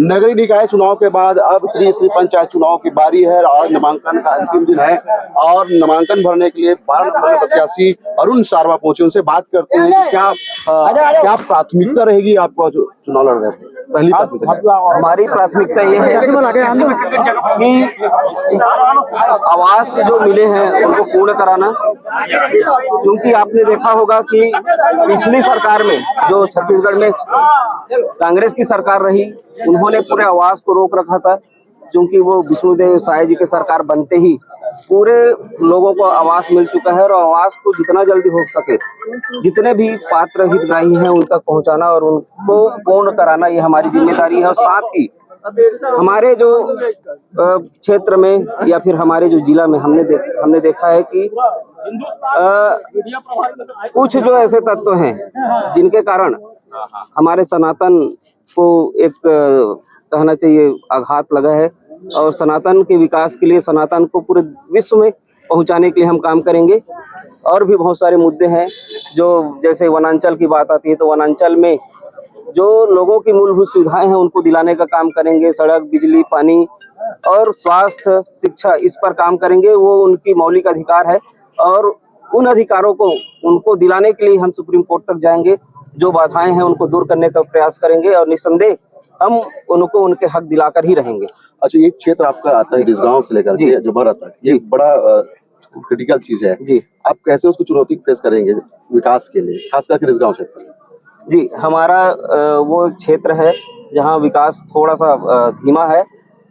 नगरीय निकाय चुनाव के बाद अब त्रिस्तरीय पंचायत चुनाव की बारी है और नामांकन का अंतिम दिन है और नामांकन भरने के लिए 12 नंबर प्रत्याशी अरुण सारवा पहुंचे। उनसे बात करते हैं कि क्या प्राथमिकता रहेगी आपको चुनाव लड़ रहे हैं? पहली प्राथमिकता हमारी प्राथमिकता ये है कि आवास जो मिले हैं उनको पूर्ण कराना, क्योंकि आपने देखा होगा कि पिछली सरकार में जो छत्तीसगढ़ में कांग्रेस की सरकार रही, उन्होंने पूरे आवास को रोक रखा था, क्योंकि वो विष्णुदेव साय जी की सरकार बनते ही पूरे लोगों को आवास मिल चुका है और आवास को जितना जल्दी हो सके जितने भी पात्र हितग्राही हैं उन तक पहुंचाना और उनको पूर्ण कराना ये हमारी जिम्मेदारी है। और साथ ही हमारे जो क्षेत्र में या फिर हमारे जो जिला में हमने देखा है कि कुछ जो ऐसे तत्व हैं जिनके कारण हमारे सनातन को एक कहना चाहिए आघात लगा है और सनातन के विकास के लिए, सनातन को पूरे विश्व में पहुंचाने के लिए हम काम करेंगे। और भी बहुत सारे मुद्दे हैं जो जैसे वनांचल की बात आती है तो वनांचल में जो लोगों की मूलभूत सुविधाएं हैं उनको दिलाने का काम करेंगे। सड़क, बिजली, पानी और स्वास्थ्य, शिक्षा, इस पर काम करेंगे। वो उनकी मौलिक अधिकार है और उन अधिकारों को उनको दिलाने के लिए हम सुप्रीम कोर्ट तक जाएंगे। जो बाधाएं हैं उनको दूर करने का प्रयास करेंगे और निस्संदेह हम उनको उनके हक दिलाकर ही रहेंगे। अच्छा, एक क्षेत्र आपका आता है रिसगांव से लेकर के जबरा तक, ये बड़ा क्रिटिकल चीज है जी। आप कैसे उसको चुनौती फेस करेंगे विकास के लिए, खास करके रिसगांव क्षेत्र? जी, हमारा वो क्षेत्र है जहाँ विकास थोड़ा सा धीमा है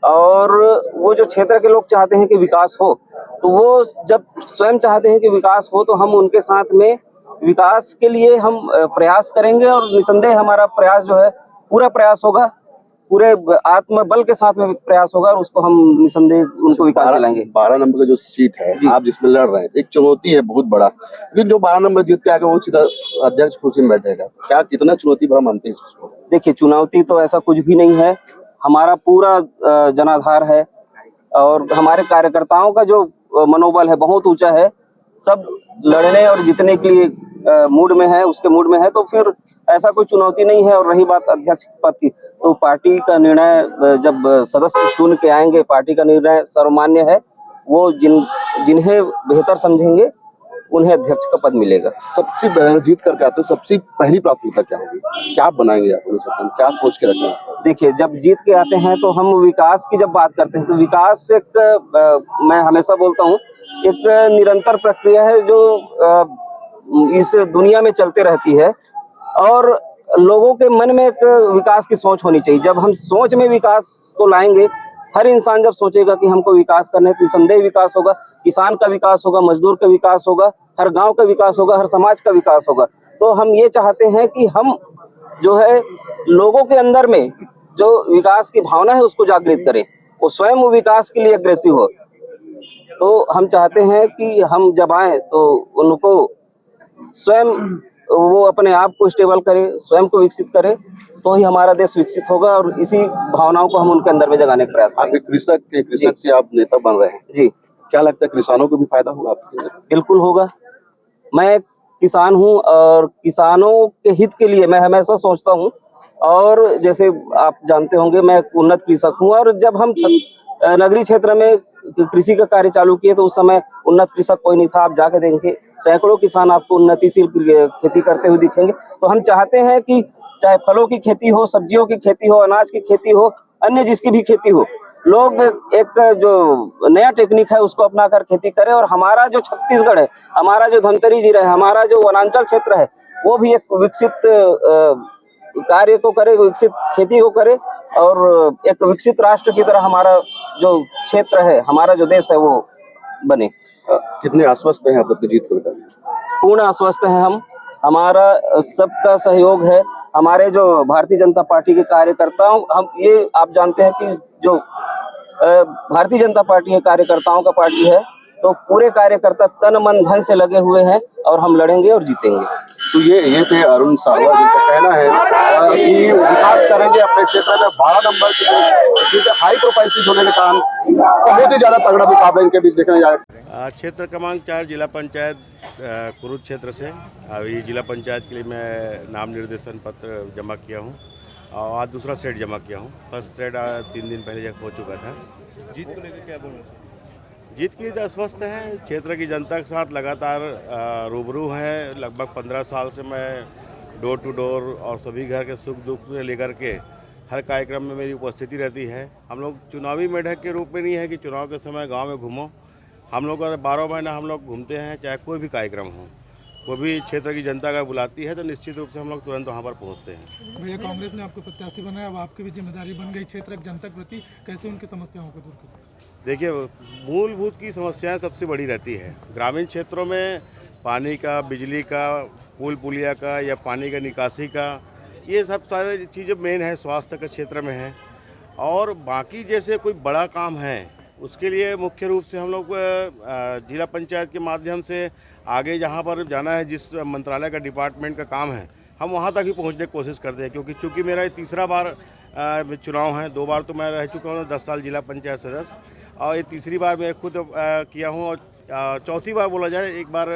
और वो जो क्षेत्र के लोग चाहते हैं कि विकास हो, तो वो जब स्वयं चाहते हैं कि विकास हो तो हम उनके साथ में विकास के लिए हम प्रयास करेंगे और निसंदेह हमारा प्रयास जो है पूरा प्रयास होगा, पूरे आत्मबल के साथ में प्रयास होगा और उसको हम निसंदेह उनको विकास दिलाएंगे। 12 नंबर का जो सीट है आप जिसमें लड़ रहे हैं, एक चुनौती है बहुत बड़ा, लेकिन जो 12 नंबर जीत के आगे वो सीधा अध्यक्ष कुर्सी में बैठेगा, क्या कितना चुनौती भरा मानते हैं इसको? देखिए, चुनौती तो ऐसा कुछ भी नहीं है। हमारा पूरा जनाधार है और हमारे कार्यकर्ताओं का जो मनोबल है बहुत ऊंचा है। सब लड़ने और जीतने के लिए मूड में है, उसके मूड में है, तो फिर ऐसा कोई चुनौती नहीं है। और रही बात अध्यक्ष पद की, तो पार्टी का निर्णय जब सदस्य चुन के आएंगे, पार्टी का निर्णय सर्वमान्य है। वो जिन्हें बेहतर समझेंगे उन्हें अध्यक्ष का पद मिलेगा। सबसे जीत करके आते हो, सबसे पहली प्राथमिकता क्या होगी, क्या बनाएंगे आप, क्या सोच के रखें? देखिए, जब जीत के आते हैं तो हम विकास की जब बात करते हैं तो विकास एक मैं हमेशा बोलता हूँ एक निरंतर प्रक्रिया है जो इस दुनिया में चलते रहती है और लोगों के मन में एक विकास की सोच होनी चाहिए। जब हम सोच में विकास को लाएंगे, हर इंसान जब सोचेगा कि हमको विकास करना है तो निसंदेह विकास होगा। किसान का विकास होगा, मजदूर का विकास होगा, हर गांव का विकास होगा, हर समाज का विकास होगा। तो हम ये चाहते हैं कि हम जो है लोगों के अंदर में जो विकास की भावना है उसको जागृत करें, वो स्वयं विकास के लिए अग्रेसिव हो। तो हम चाहते हैं कि हम जब आए तो उनको स्वयं वो अपने आप को स्टेबल करे, स्वयं को विकसित करे, तो ही हमारा देश विकसित होगा और इसी भावनाओं को हम उनके अंदर में जगाने का प्रयास करेंगे। आप कृषक से आप नेता बन रहे हैं जी, क्या लगता है किसानों को भी फायदा होगा आपके? बिल्कुल होगा। मैं किसान हूं और किसानों के हित के लिए मैं हमेशा सोचता हूं। और जैसे आप जानते होंगे मैं उन्नत कृषक हूं और जब हम नगरीय क्षेत्र में कृषि का कार्य चालू किए तो उस समय उन्नत कृषक कोई नहीं था। आप जाके देखेंगे सैकड़ों किसान आपको उन्नतिशील खेती करते हुए दिखेंगे। तो हम चाहते हैं कि चाहे फलों की खेती हो, सब्जियों की खेती हो, अनाज की खेती हो, अन्य जिसकी भी खेती हो, लोग एक जो नया टेक्निक है उसको अपना कर खेती करें और हमारा जो छत्तीसगढ़ है, हमारा जो धमतरी जिला है, हमारा जो वनांचल क्षेत्र है, वो भी एक विकसित कार्य को करे, विकसित खेती को करे और एक विकसित राष्ट्र की तरह हमारा जो क्षेत्र है, हमारा जो देश है वो बने। कितने आश्वस्त हैं आप अपनी जीत को लेकर? पूर्ण आश्वस्त हैं हम। हमारा सबका सहयोग है। हमारे जो भारतीय जनता पार्टी के कार्यकर्ताओं, हम ये आप जानते हैं कि जो भारतीय जनता पार्टी है कार्यकर्ताओं का पार्टी है, तो पूरे कार्यकर्ता तन मन धन से लगे हुए हैं और हम लड़ेंगे और जीतेंगे। तो ये थे अरुण सारवा, जिनका कहना है कि विकास करेंगे अपने क्षेत्र में। 12 नंबर की हाई प्रोफाइल सीट होने के कारण बहुत ही ज्यादा तगड़ा मुकाबला इनके बीच देखने जाएगा। क्षेत्र क्रमांक 4 जिला पंचायत कुरुद क्षेत्र से अभी जिला पंचायत के लिए मैं नाम निर्देशन पत्र जमा किया हूँ और आज दूसरा सेट जमा किया हूँ। फर्स्ट सेट 3 दिन पहले हो चुका था। जीत को लेकर क्या बोलना? जीत के लिए तो अस्वस्थ हैं। क्षेत्र की जनता के साथ लगातार रूबरू हैं। लगभग 15 साल से मैं डोर टू डोर और सभी घर के सुख दुख में लेकर के हर कार्यक्रम में मेरी उपस्थिति रहती है। हम लोग चुनावी मेढक के रूप में नहीं है कि चुनाव के समय गांव में घूमो। हम लोग 12 महीना हम लोग घूमते हैं, चाहे कोई भी कार्यक्रम हो, कोई भी क्षेत्र की जनता अगर बुलाती है तो निश्चित रूप से हम लोग तुरंत वहाँ पर पहुँचते हैं। भैया, कांग्रेस ने आपको प्रत्याशी बनाया, अब आपकी भी जिम्मेदारी बन गई क्षेत्र की जनता के प्रति, कैसे उनकी समस्याओं को दूर करें? देखिए, मूलभूत की समस्याएं सबसे बड़ी रहती है। ग्रामीण क्षेत्रों में पानी का, बिजली का, पुल पुलिया का या पानी का निकासी का, ये सब सारे चीज़ें मेन है। स्वास्थ्य के क्षेत्र में है और बाकी जैसे कोई बड़ा काम है उसके लिए मुख्य रूप से हम लोग जिला पंचायत के माध्यम से आगे जहाँ पर जाना है, जिस मंत्रालय का डिपार्टमेंट का काम है, हम वहाँ तक ही पहुँचने की कोशिश करते हैं। क्योंकि चूँकि मेरा ये तीसरा बार चुनाव है। 2 बार तो मैं रह चुका हूँ 10 साल जिला पंचायत सदस्य, और ये तीसरी बार मैं खुद किया हूँ। और चौथी बार बोला जाए, एक बार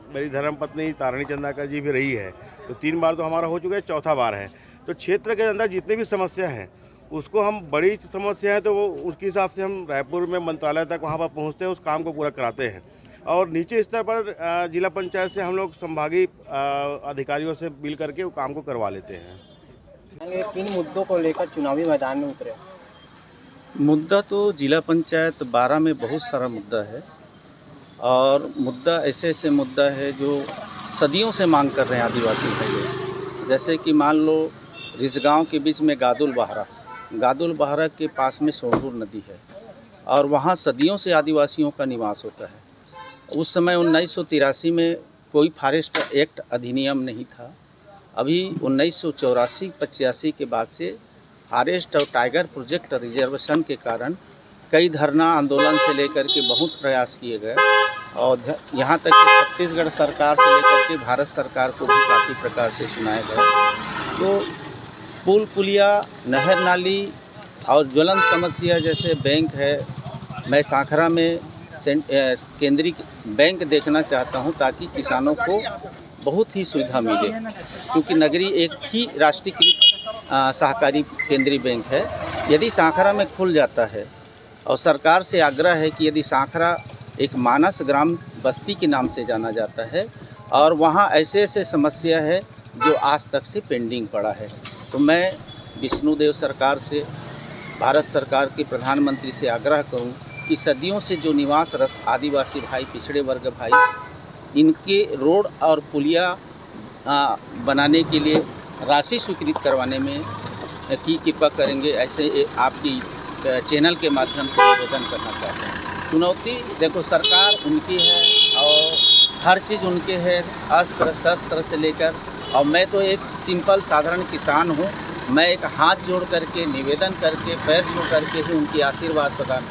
मेरी धर्मपत्नी तारिणी चंद्राकर जी भी रही है, तो 3 बार तो हमारा हो चुका है, चौथा बार है। तो क्षेत्र के अंदर जितनी भी समस्या हैं उसको हम, बड़ी समस्या है तो वो उसके हिसाब से हम रायपुर में मंत्रालय तक वहाँ पर पहुँचते हैं, उस काम को पूरा कराते हैं। और नीचे स्तर पर जिला पंचायत से हम लोग संभागीय अधिकारियों से मिल करके वो काम को करवा लेते हैं। किन मुद्दों को लेकर चुनावी मैदान में उतरे? मुद्दा तो जिला पंचायत 12 में बहुत सारा मुद्दा है और मुद्दा ऐसे मुद्दा है जो सदियों से मांग कर रहे हैं आदिवासी भाई। जैसे कि मान लो रिसगांव के बीच में गादुल बहारा के पास में सोंढूर नदी है और वहाँ सदियों से आदिवासियों का निवास होता है। उस समय 1983 में कोई फॉरेस्ट एक्ट अधिनियम नहीं था। अभी 1984-85 के बाद से फॉरेस्ट और टाइगर प्रोजेक्ट रिजर्वेशन के कारण कई धरना आंदोलन से लेकर के बहुत प्रयास किए गए और यहाँ तक कि छत्तीसगढ़ सरकार से लेकर के भारत सरकार को भी काफ़ी प्रकार से सुनाए गए। तो पुल पुलिया, नहर नाली और ज्वलंत समस्या जैसे बैंक है, मैं सांखरा में केंद्रीय बैंक देखना चाहता हूँ ताकि किसानों को बहुत ही सुविधा मिले, क्योंकि नगरी एक ही राष्ट्रीयकृत सहकारी केंद्रीय बैंक है। यदि सांखरा में खुल जाता है और सरकार से आग्रह है कि यदि सांखरा एक मानस ग्राम बस्ती के नाम से जाना जाता है और वहाँ ऐसे समस्या है जो आज तक से पेंडिंग पड़ा है, तो मैं विष्णुदेव सरकार से, भारत सरकार के प्रधानमंत्री से आग्रह करूं कि सदियों से जो निवास आदिवासी भाई, पिछड़े वर्ग भाई, इनके रोड और पुलिया बनाने के लिए राशि स्वीकृत करवाने में की कृपा करेंगे, ऐसे आपकी चैनल के माध्यम से निवेदन करना चाहते हैं। चुनौती देखो, सरकार उनकी है और हर चीज़ उनके है, अस्त्र शस्त्र से लेकर, और मैं तो एक सिंपल साधारण किसान हूँ। मैं एक हाथ जोड़ करके, निवेदन करके, पैर छू करके ही उनकी आशीर्वाद प्रदान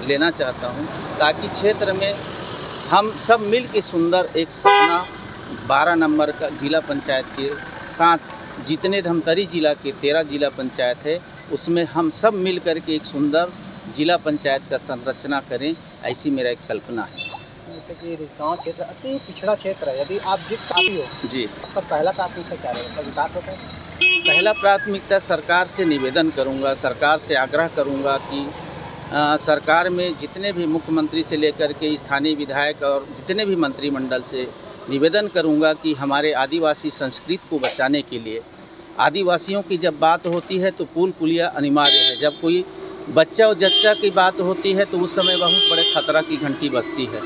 लेना चाहता हूँ, ताकि क्षेत्र में हम सब मिल के सुंदर एक सपना 12 नंबर का जिला पंचायत के साथ, जितने धमतरी जिला के 13 जिला पंचायत है उसमें हम सब मिल कर के एक सुंदर जिला पंचायत का संरचना करें, ऐसी मेरा एक कल्पना है। जैसे कि रिसगांव क्षेत्र अति पिछड़ा क्षेत्र है, यदि आप जीत पाती हो जी, तो पहला प्राथमिकता क्या रहेगा? विकास होता है? पहला प्राथमिकता सरकार से निवेदन करूंगा, सरकार से आग्रह करूंगा कि सरकार में जितने भी मुख्यमंत्री से लेकर के स्थानीय विधायक और जितने भी मंत्रिमंडल से निवेदन करूंगा कि हमारे आदिवासी संस्कृति को बचाने के लिए, आदिवासियों की जब बात होती है तो पुल पुलिया अनिवार्य है। जब कोई बच्चा और जच्चा की बात होती है तो उस समय बहुत बड़े खतरा की घंटी बजती है।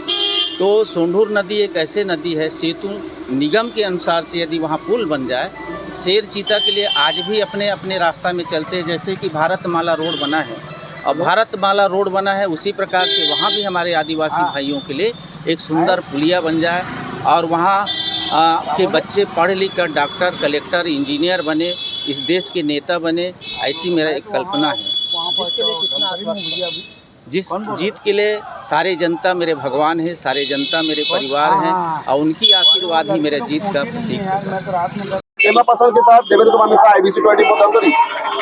तो सोंढूर नदी एक ऐसे नदी है, सेतु निगम के अनुसार से यदि वहाँ पुल बन जाए, शेर चीता के लिए आज भी अपने अपने रास्ता में चलते हैं। जैसे कि भारतमाला रोड बना है और भारतमाला रोड बना है, उसी प्रकार से वहाँ भी हमारे आदिवासी भाइयों के लिए एक सुंदर पुलिया बन जाए और वहाँ के बच्चे पढ़ लिख कर डॉक्टर, कलेक्टर, इंजीनियर बने, इस देश के नेता बने, ऐसी मेरा एक कल्पना है। जिस जीत के लिए सारे जनता मेरे भगवान है, सारे जनता मेरे परिवार हैं और उनकी आशीर्वाद ही मेरे जीत का प्रतीक है। कैमरा पर्सन के साथ देवेंद्र कुमार मिश्रा, IBC 24 धमतरी।